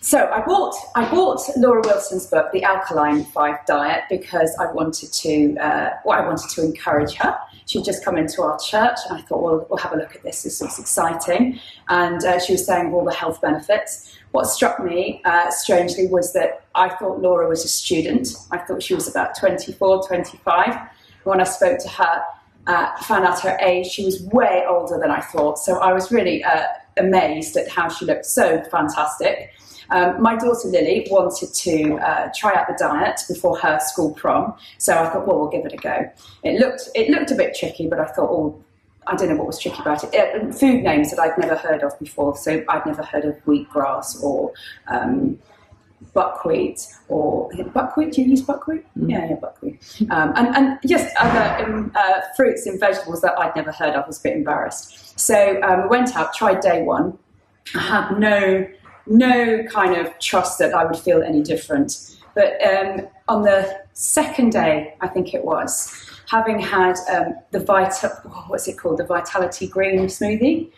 So I bought Laura Wilson's book, The Alkaline 5 Diet, because I wanted to encourage her. She'd just come into our church, and I thought, well, we'll have a look at this. This looks exciting. And she was saying all the health benefits. What struck me, strangely, was that I thought Laura was a student. I thought she was about 24, 25. When I spoke to her, found out her age, she was way older than I thought. So I was really amazed at how she looked so fantastic. My daughter Lily wanted to try out the diet before her school prom, so I thought, well, we'll give it a go. It looked a bit tricky, but I thought, oh, I don't know what was tricky about it. Food names that I'd never heard of before, so I'd never heard of wheatgrass or buckwheat, or buckwheat. Do you use buckwheat? Yeah, buckwheat. And just other fruits and vegetables that I'd never heard of. I was a bit embarrassed. So we went out, tried day one. I had no kind of trust that I would feel any different. But on the second day, I think it was, having had the Vitality Green smoothie,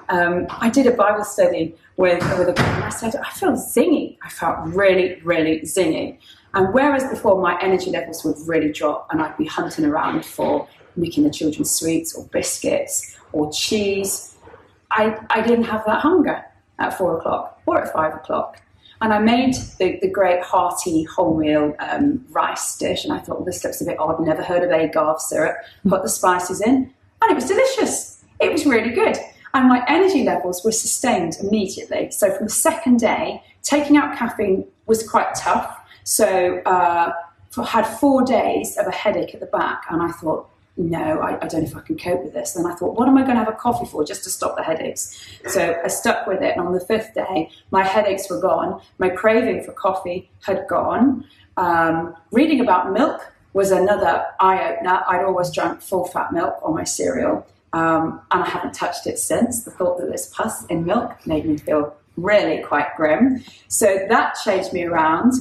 I did a Bible study with a girl, and I said, I feel zingy. I felt really, really zingy. And whereas before my energy levels would really drop and I'd be hunting around for making the children sweets or biscuits or cheese, I didn't have that hunger at 4 o'clock or at 5 o'clock. And I made the great hearty wholemeal rice dish, and I thought, well, this looks a bit odd, never heard of agave syrup, put the spices in, and it was delicious. It was really good. And my energy levels were sustained immediately. So from the second day, taking out caffeine was quite tough. So I had 4 days of a headache at the back, and I thought, no, I don't know if I can cope with this. And I thought, what am I going to have a coffee for, just to stop the headaches? So I stuck with it, and on the 5th day, my headaches were gone. My craving for coffee had gone. Reading about milk was another eye-opener. I'd always drank full-fat milk on my cereal, and I haven't touched it since. The thought that there's pus in milk made me feel really quite grim. So that changed me around.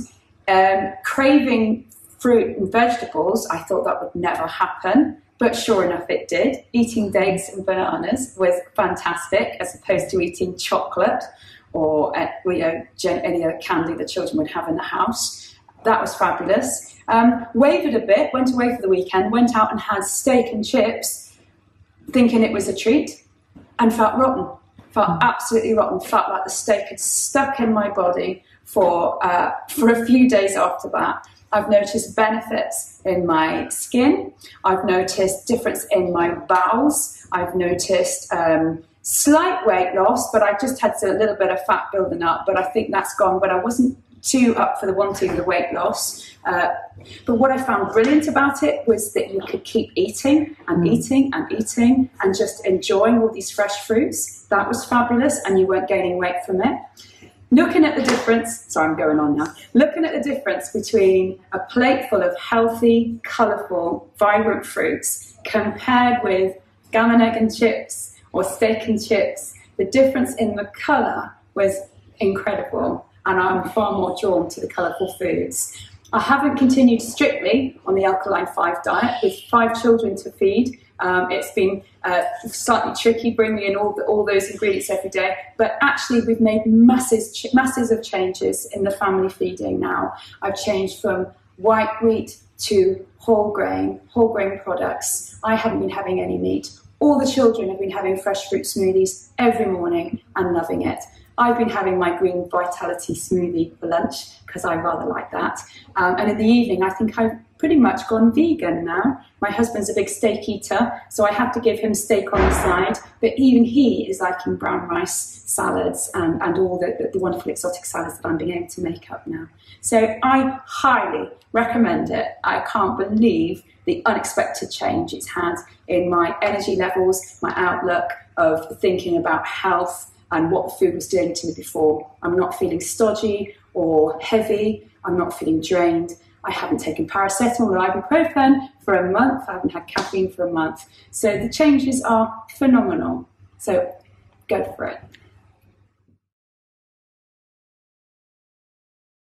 Craving fruit and vegetables, I thought that would never happen, but sure enough it did. Eating dates and bananas was fantastic, as opposed to eating chocolate or any other candy the children would have in the house. That was fabulous. Wavered a bit, went away for the weekend, went out and had steak and chips, thinking it was a treat, and felt rotten. Felt absolutely rotten. Felt like the steak had stuck in my body for a few days after that. I've noticed benefits in my skin. I've noticed difference in my bowels. I've noticed slight weight loss, but I just had a little bit of fat building up, but I think that's gone. But I wasn't too up for wanting the weight loss. But what I found brilliant about it was that you could keep eating and eating and eating and just enjoying all these fresh fruits. That was fabulous, and you weren't gaining weight from it. Looking at the difference, sorry, I'm going on now. Looking at the difference between a plate full of healthy, colourful, vibrant fruits compared with gammon, egg and chips or steak and chips, the difference in the colour was incredible, and I'm far more drawn to the colourful foods. I haven't continued strictly on the Alkaline 5 diet with 5 children to feed. It's been slightly tricky bringing in all those ingredients every day, but actually we've made masses of changes in the family feeding now. I've changed from white wheat to whole grain products. I haven't been having any meat. All the children have been having fresh fruit smoothies every morning and loving it. I've been having my green Vitality smoothie for lunch because I rather like that. And in the evening, I think I've pretty much gone vegan now. My husband's a big steak eater, so I have to give him steak on the side. But even he is liking brown rice salads and all the wonderful exotic salads that I'm being able to make up now. So I highly recommend it. I can't believe the unexpected change it's had in my energy levels, my outlook of thinking about health, and what the food was doing to me before. I'm not feeling stodgy or heavy. I'm not feeling drained. I haven't taken paracetamol or ibuprofen for a month. I haven't had caffeine for a month. So the changes are phenomenal. So go for it.